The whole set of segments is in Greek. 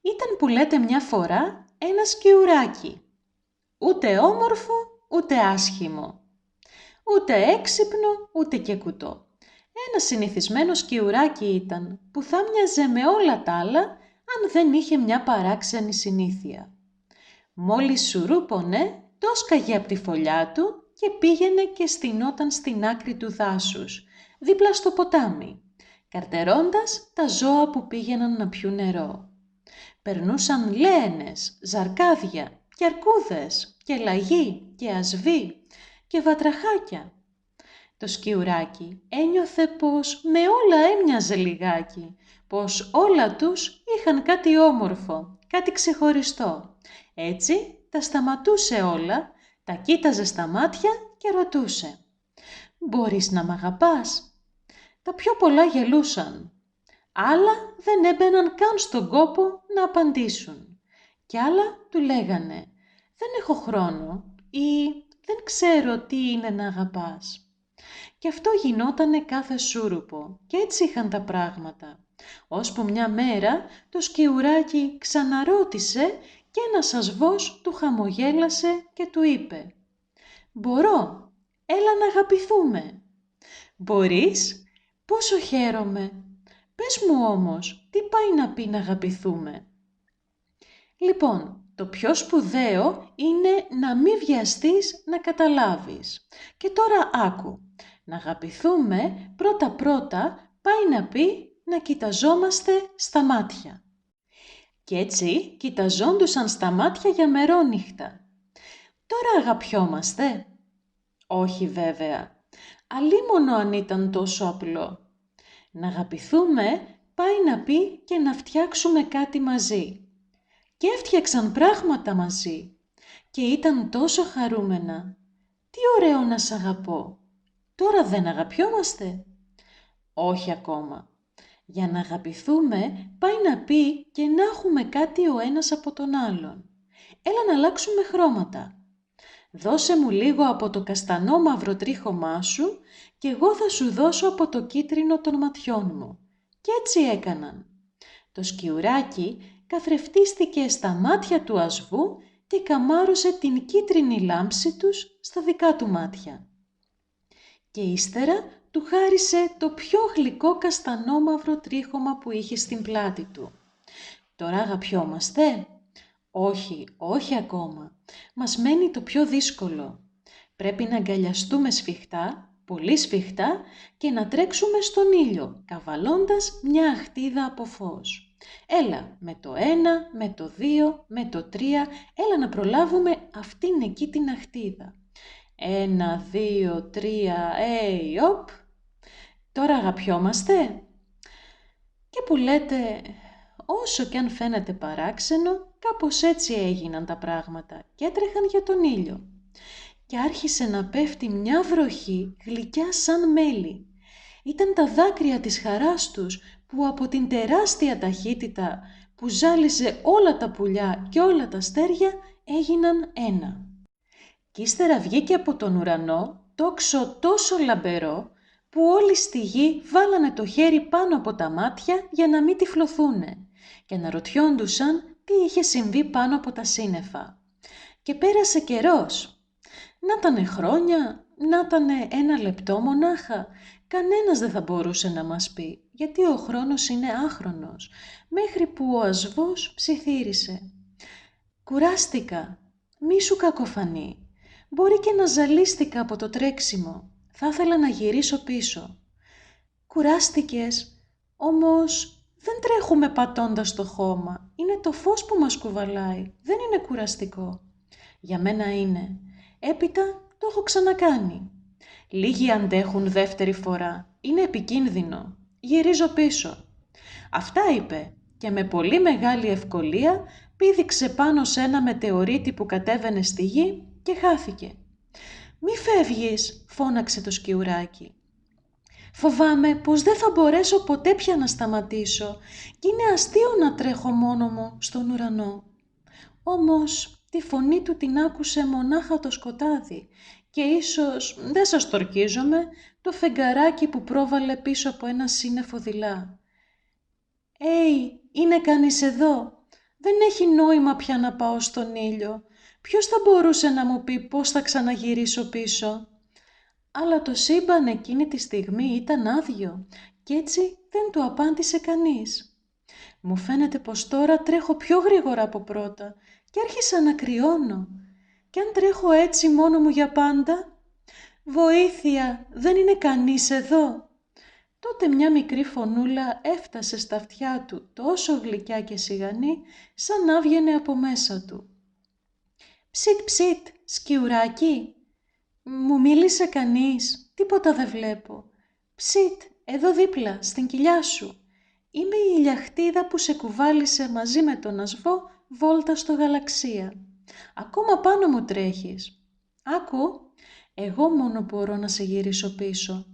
Ήταν που λέτε μια φορά ένα σκιουράκι. Ούτε όμορφο, ούτε άσχημο. Ούτε έξυπνο, ούτε και κουτό. Ένα συνηθισμένο σκιουράκι ήταν που θα μοιάζε με όλα τα άλλα αν δεν είχε μια παράξενη συνήθεια. Μόλις σουρούπωνε, το σκαγε από τη φωλιά του και πήγαινε και στηνόταν στην άκρη του δάσους, δίπλα στο ποτάμι, καρτερώντας τα ζώα που πήγαιναν να πιούν νερό. Περνούσαν λέενες, ζαρκάδια και αρκούδες και λαγί και ασβή και βατραχάκια. Το σκιουράκι ένιωθε πως με όλα έμοιαζε λιγάκι, πως όλα τους είχαν κάτι όμορφο, κάτι ξεχωριστό. Έτσι τα σταματούσε όλα, τα κοίταζε στα μάτια και ρωτούσε «Μπορείς να μ' αγαπάς?» Τα πιο πολλά γελούσαν. Άλλα δεν έμπαιναν καν στον κόπο να απαντήσουν. Κι άλλα του λέγανε «Δεν έχω χρόνο» ή «Δεν ξέρω τι είναι να αγαπάς». Και αυτό γινότανε κάθε σούρουπο και έτσι είχαν τα πράγματα. Ώσπου μια μέρα το σκιουράκι ξαναρώτησε και ένας ασβός του χαμογέλασε και του είπε «Μπορώ, έλα να αγαπηθούμε». «Μπορείς, πόσο χαίρομαι. Πες μου όμως, τι πάει να πει να αγαπηθούμε?» Λοιπόν, το πιο σπουδαίο είναι να μην βιαστείς να καταλάβεις. Και τώρα άκου. Να αγαπηθούμε πρώτα-πρώτα πάει να πει να κοιταζόμαστε στα μάτια. Κι έτσι κοιταζόντουσαν στα μάτια για μερόνυχτα. Τώρα αγαπιόμαστε? Όχι βέβαια. Αλίμονο αν ήταν τόσο απλό. Να αγαπηθούμε πάει να πει και να φτιάξουμε κάτι μαζί. Και έφτιαξαν πράγματα μαζί και ήταν τόσο χαρούμενα. Τι ωραίο να σ' αγαπώ. Τώρα δεν αγαπιόμαστε? Όχι ακόμα. Για να αγαπηθούμε πάει να πει και να έχουμε κάτι ο ένας από τον άλλον. Έλα να αλλάξουμε χρώματα. Δώσε μου λίγο από το καστανό μαύρο τρίχωμά σου και εγώ θα σου δώσω από το κίτρινο των ματιών μου. Και έτσι έκαναν. Το σκιουράκι καθρεφτίστηκε στα μάτια του ασβού και καμάρωσε την κίτρινη λάμψη τους στα δικά του μάτια. Και ύστερα του χάρισε το πιο γλυκό καστανόμαυρο τρίχωμα που είχε στην πλάτη του. Τώρα αγαπιόμαστε? Όχι, όχι ακόμα. Μας μένει το πιο δύσκολο. Πρέπει να αγκαλιαστούμε σφιχτά, πολύ σφιχτά και να τρέξουμε στον ήλιο, καβαλώντας μια αχτίδα από φως. Έλα, με το 1, με το 2, με το 3, έλα να προλάβουμε αυτήν εκεί την αχτίδα. 1, 2, 3, οπ. Τώρα αγαπιόμαστε? Και που λέτε, όσο κι αν φαίνεται παράξενο, κάπως έτσι έγιναν τα πράγματα και έτρεχαν για τον ήλιο. Και άρχισε να πέφτει μια βροχή γλυκιά σαν μέλι. Ήταν τα δάκρυα της χαράς τους που από την τεράστια ταχύτητα που ζάλιζε όλα τα πουλιά και όλα τα αστέρια έγιναν ένα. Κι ύστερα βγήκε από τον ουρανό τόξο τόσο λαμπερό που όλοι στη γη βάλανε το χέρι πάνω από τα μάτια για να μην τυφλωθούνε και αναρωτιόντουσαν τι είχε συμβεί πάνω από τα σύννεφα. Και πέρασε καιρός. Να ήτανε χρόνια, να ήτανε 1 λεπτό μονάχα, κανένας δεν θα μπορούσε να μας πει, γιατί ο χρόνος είναι άχρονος, μέχρι που ο ασβός ψιθύρισε. «Κουράστηκα, μη σου κακοφανεί. Μπορεί και να ζαλίστηκα από το τρέξιμο. Θα ήθελα να γυρίσω πίσω». «Κουράστηκες, όμως δεν τρέχουμε πατώντας το χώμα. Είναι το φως που μας κουβαλάει. Δεν είναι κουραστικό». «Για μένα είναι. Έπειτα το έχω ξανακάνει». «Λίγοι αντέχουν δεύτερη φορά. Είναι επικίνδυνο. Γυρίζω πίσω». Αυτά είπε και με πολύ μεγάλη ευκολία πήδηξε πάνω σε ένα μετεωρίτη που κατέβαινε στη γη και χάθηκε. «Μη φεύγεις», φώναξε το σκιουράκι. «Φοβάμαι πως δεν θα μπορέσω ποτέ πια να σταματήσω και είναι αστείο να τρέχω μόνο μου στον ουρανό». Όμως τη φωνή του την άκουσε μονάχα το σκοτάδι και ίσως, δεν σας το ορκίζομαι, το φεγγαράκι που πρόβαλε πίσω από ένα σύννεφο δειλά. «Είναι κανείς εδώ? Δεν έχει νόημα πια να πάω στον ήλιο. Ποιος θα μπορούσε να μου πει πώς θα ξαναγυρίσω πίσω? Αλλά το σύμπαν εκείνη τη στιγμή ήταν άδειο και έτσι δεν του απάντησε κανείς. Μου φαίνεται πως τώρα τρέχω πιο γρήγορα από πρώτα και άρχισα να κρυώνω. Κι αν τρέχω έτσι μόνο μου για πάντα? Βοήθεια, δεν είναι κανείς εδώ? Τότε μια μικρή φωνούλα έφτασε στα αυτιά του τόσο γλυκιά και σιγανή σαν να βγαινε από μέσα του. «Ψιτ, ψιτ, σκιουράκι, μου μίλησε κανείς? Τίποτα δεν βλέπω. Ψιτ, εδώ δίπλα, στην κοιλιά σου. Είμαι η ηλιαχτίδα που σε κουβάλισε μαζί με τον ασβό βόλτα στο γαλαξία. Ακόμα πάνω μου τρέχεις. Άκου, εγώ μόνο μπορώ να σε γυρίσω πίσω.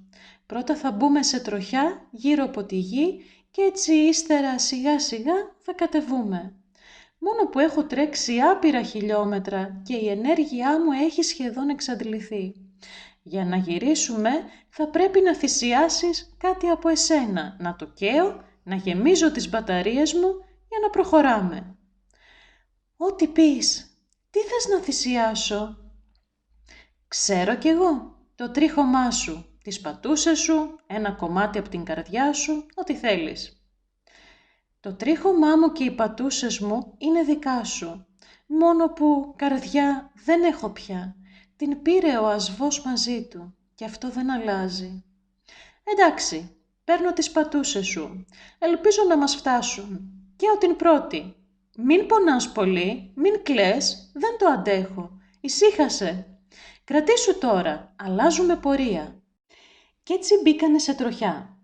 Πρώτα θα μπούμε σε τροχιά γύρω από τη γη και έτσι ύστερα σιγά σιγά θα κατεβούμε. Μόνο που έχω τρέξει άπειρα χιλιόμετρα και η ενέργειά μου έχει σχεδόν εξαντληθεί. Για να γυρίσουμε θα πρέπει να θυσιάσεις κάτι από εσένα, να το καίω, να γεμίζω τις μπαταρίες μου για να προχωράμε». «Ό,τι πεις, τι θες να θυσιάσω?» «Ξέρω κι εγώ, το τρίχωμά σου, τις πατούσες σου, ένα κομμάτι από την καρδιά σου, ό,τι θέλεις». «Το τρίχωμά μου και οι πατούσες μου είναι δικά σου, μόνο που καρδιά δεν έχω πια. Την πήρε ο ασβός μαζί του και αυτό δεν αλλάζει». «Εντάξει, παίρνω τις πατούσες σου. Ελπίζω να μας φτάσουν. Καίω την πρώτη. Μην πονάς πολύ, μην κλαις, δεν το αντέχω. Ησύχασε. Κρατήσου τώρα, αλλάζουμε πορεία». Κι έτσι μπήκανε σε τροχιά.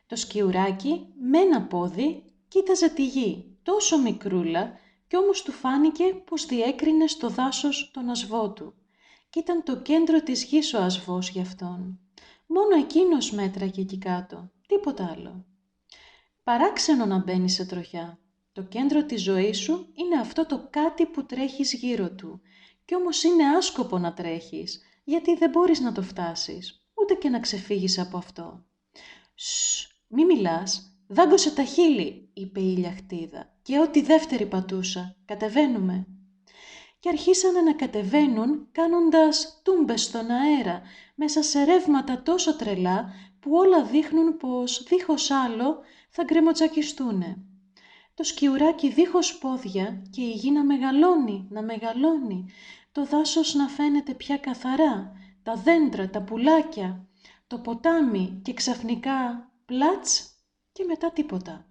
Το σκιουράκι με ένα πόδι κοίταζε τη γη, τόσο μικρούλα, κι όμως του φάνηκε πως διέκρινε στο δάσος τον ασβό του. Κι ήταν το κέντρο της γης ο ασβός γι' αυτόν. Μόνο εκείνος μέτραγε εκεί κάτω, τίποτα άλλο. Παράξενο να μπαίνεις σε τροχιά. Το κέντρο της ζωής σου είναι αυτό το κάτι που τρέχεις γύρω του. Κι όμως είναι άσκοπο να τρέχεις, γιατί δεν μπορείς να το φτάσεις, ούτε και να ξεφύγεις από αυτό. «Σσ, μη μιλάς, δάγκωσε τα χείλη», είπε η ηλιαχτίδα, «και ό,τι δεύτερη πατούσα, κατεβαίνουμε». Και αρχίσανε να κατεβαίνουν κάνοντας τούμπες στον αέρα, μέσα σε ρεύματα τόσο τρελά που όλα δείχνουν πως δίχως άλλο θα γκρεμοτσακιστούνε. Το σκιουράκι δίχως πόδια και η γη να μεγαλώνει, το δάσος να φαίνεται πια καθαρά, τα δέντρα, τα πουλάκια, το ποτάμι και ξαφνικά πλάτς και μετά τίποτα.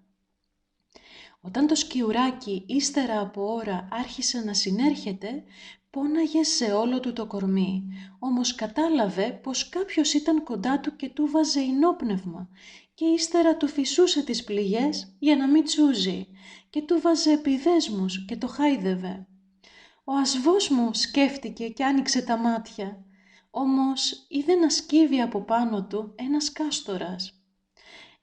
Όταν το σκιουράκι ύστερα από ώρα άρχισε να συνέρχεται, πόναγε σε όλο του το κορμί, όμως κατάλαβε πως κάποιος ήταν κοντά του και του βάζε ινόπνευμα και ύστερα του φυσούσε τις πληγές για να μην τσούζει και του βάζε επιδέσμους και το χάιδευε. «Ο ασβός μου», σκέφτηκε και άνοιξε τα μάτια, όμως είδε να σκύβει από πάνω του ένας κάστορας.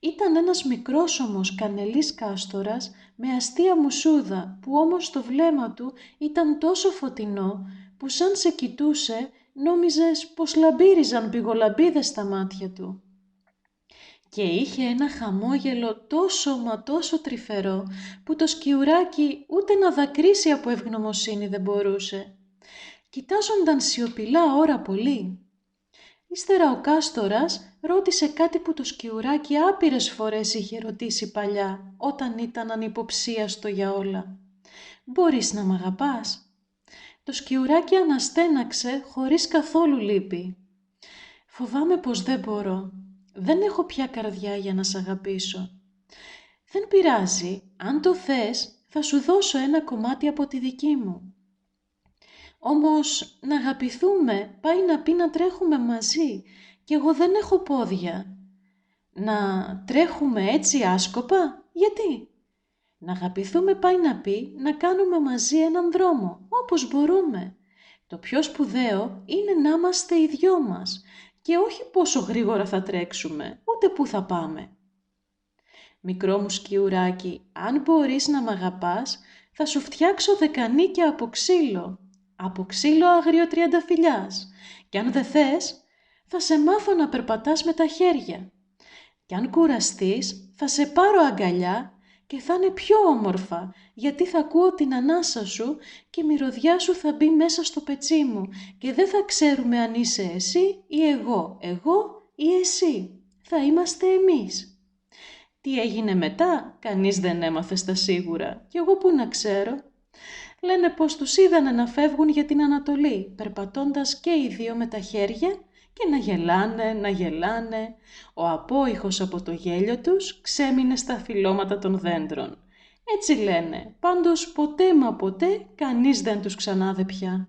Ήταν ένας μικρός όμως κανελής κάστορας με αστεία μουσούδα που όμως το βλέμμα του ήταν τόσο φωτεινό που σαν σε κοιτούσε νόμιζες πως λαμπύριζαν πηγολαμπίδες στα μάτια του. Και είχε ένα χαμόγελο τόσο μα τόσο τρυφερό που το σκιουράκι ούτε να δακρύσει από ευγνωμοσύνη δεν μπορούσε. Κοιτάζονταν σιωπηλά ώρα πολύ. Ύστερα ο κάστορας ρώτησε κάτι που το σκιουράκι άπειρες φορές είχε ρωτήσει παλιά, όταν ήταν ανυποψίαστο για όλα. «Μπορείς να μ' αγαπάς?» Το σκιουράκι αναστέναξε χωρίς καθόλου λύπη. «Φοβάμαι πως δεν μπορώ. Δεν έχω πια καρδιά για να σ' αγαπήσω». «Δεν πειράζει. Αν το θες, θα σου δώσω ένα κομμάτι από τη δική μου». «Όμως να αγαπηθούμε πάει να πει να τρέχουμε μαζί και εγώ δεν έχω πόδια». «Να τρέχουμε έτσι άσκοπα, γιατί?» «Να αγαπηθούμε πάει να πει να κάνουμε μαζί έναν δρόμο, όπως μπορούμε. Το πιο σπουδαίο είναι να είμαστε οι δυο μας και όχι πόσο γρήγορα θα τρέξουμε, ούτε πού θα πάμε». «Μικρό μου σκιουράκι, αν μπορείς να μ' αγαπάς, θα σου φτιάξω δεκανίκια από ξύλο αγριοτριανταφυλλιάς. Κι αν δεν θες, θα σε μάθω να περπατάς με τα χέρια. Κι αν κουραστείς, θα σε πάρω αγκαλιά και θα είναι πιο όμορφα, γιατί θα ακούω την ανάσα σου και η μυρωδιά σου θα μπει μέσα στο πετσί μου και δεν θα ξέρουμε αν είσαι εσύ ή εγώ ή εσύ. Θα είμαστε εμείς. Τι έγινε μετά, κανείς δεν έμαθε στα σίγουρα, κι εγώ πού να ξέρω. Λένε πως τους είδανε να φεύγουν για την Ανατολή, περπατώντας και οι δύο με τα χέρια και να γελάνε. Ο απόϊχος από το γέλιο τους ξέμεινε στα φυλλώματα των δέντρων. Έτσι λένε, πάντως ποτέ μα ποτέ κανείς δεν τους ξανάδε πια.